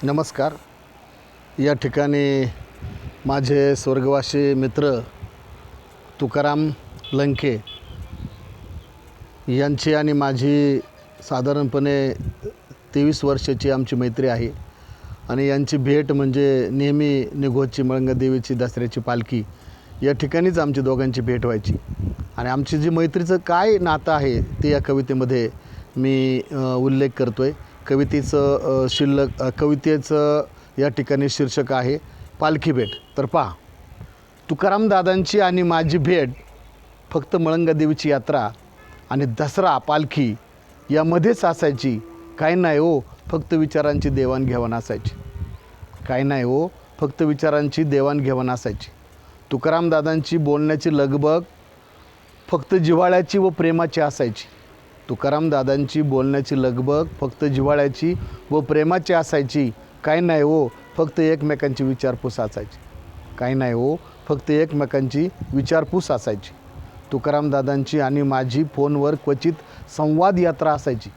नमस्कार. या ठिकाणी माझे स्वर्गवासी मित्र तुकाराम लंके यांची आणि माझी साधारणपणे 23 वर्षाची आमची मैत्री आहे आणि यांची भेट म्हणजे नेहमी निघोजची मळंगदेवीची दसऱ्याची पालखी या ठिकाणीच आमची दोघांची भेट व्हायची. आणि आमची जी मैत्रीचं काय नातं आहे ते या कवितेमध्ये मी उल्लेख करतो आहे. कवितेचं या ठिकाणी शीर्षक आहे पालखी भेट. तर पहा, तुकाराम दादांची आणि माझी भेट फक्त मळंगदेवीची यात्रा आणि दसरा पालखी यामध्येच असायची. काही नाही हो, फक्त विचारांची देवाणघेवाण असायची. काही नाही हो, फक्त विचारांची देवाणघेवाण असायची. तुकाराम दादांची बोलण्याची लगबग फक्त जिव्हाळ्याची व प्रेमाची असायची. तुकाराम दादांची बोलण्याची लगबग फक्त जिव्हाळ्याची व प्रेमाची असायची. काही नाही हो, फक्त एकमेकांची विचारपूस असायची. काही नाही हो, फक्त एकमेकांची विचारपूस असायची. तुकाराम दादांची आणि माझी फोनवर क्वचित संवाद यात्रा असायची.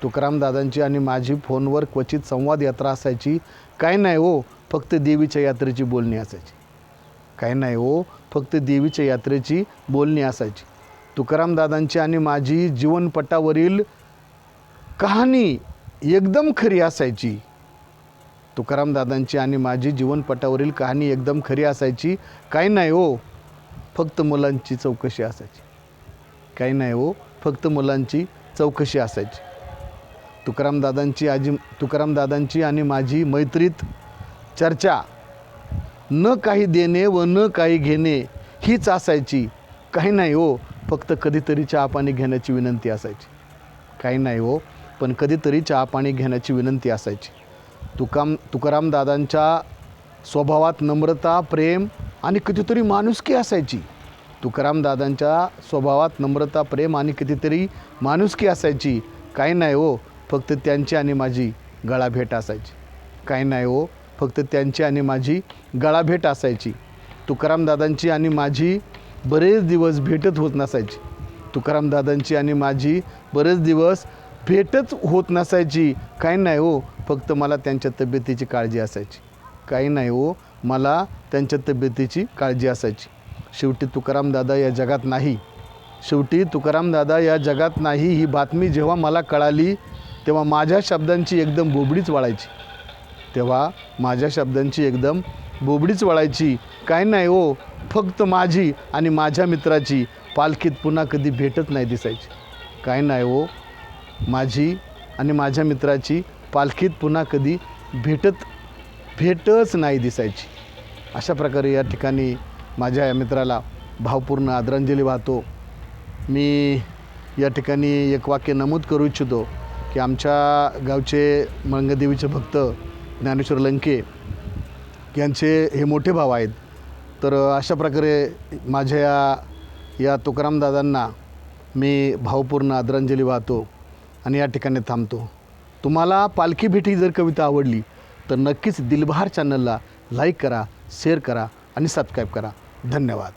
तुकाराम दादांची आणि माझी फोनवर क्वचित संवाद यात्रा असायची. काही नाही हो, फक्त देवीच्या यात्रेची बोलणी असायची. काही नाही हो, फक्त देवीच्या यात्रेची बोलणी असायची. तुकाराम दादांची आणि माझी जीवनपटावरील कहाणी एकदम खरी असायची. तुकाराम दादांची आणि माझी जीवनपटावरील कहाणी एकदम खरी असायची. काही नाही हो, फक्त मुलांची चौकशी असायची. काही नाही हो, फक्त मुलांची चौकशी असायची. तुकाराम दादांची आणि माझी मैत्रीत चर्चा न काही देणे व न काही घेणे हीच असायची. काही नाही हो, फक्त कधीतरी चहापाणी घेण्याची विनंती असायची. काही नाही हो, पण कधीतरी चहापाणी घेण्याची विनंती असायची. तुकाराम दादांच्या स्वभावात नम्रता, प्रेम आणि कितीतरी माणुसकी असायची. तुकाराम दादांच्या स्वभावात नम्रता, प्रेम आणि कितीतरी माणुसकी असायची. काही नाही हो, फक्त त्यांची आणि माझी गळाभेट असायची. काही नाही हो, फक्त त्यांची आणि माझी गळाभेट असायची. तुकाराम दादांची आणि माझी बरेच दिवस भेटत होत नसायची. तुकाराम दादांची आणि माझी बरेच दिवस भेटच होत नसायची. काही नाही हो, फक्त मला त्यांच्या तब्येतीची काळजी असायची. काही नाही हो, मला त्यांच्या तब्येतीची काळजी असायची. शेवटी तुकाराम दादा या जगात नाही. शेवटी तुकाराम दादा या जगात नाही ही बातमी जेव्हा मला कळाली तेव्हा माझ्या शब्दांची एकदम बोबडीच वळायची. काही नाही हो, फक्त माझी आणि माझ्या मित्राची पालखीत पुन्हा कधी भेटच नाही दिसायची. काही नाही हो, माझी आणि माझ्या मित्राची पालखीत पुन्हा कधी भेटच नाही दिसायची. अशा प्रकारे या ठिकाणी माझ्या या मित्राला भावपूर्ण आदरांजली वाहतो. मी या ठिकाणी एक वाक्य नमूद करू इच्छितो की आमच्या गावचे मळंगदेवीचे भक्त ज्ञानेश्वर लंके यांचे हे मोठे भाव आहेत. तर अशा प्रकारे माझ्या या तुकाराम दादांना मी भावपूर्ण आदरांजली वाहतो आणि या ठिकाणी थांबतो. तुम्हाला पालखी भेटी जर कविता आवडली तर नक्कीच दिलबहार चॅनलला लाईक करा, शेअर करा आणि सबस्क्राईब करा. धन्यवाद.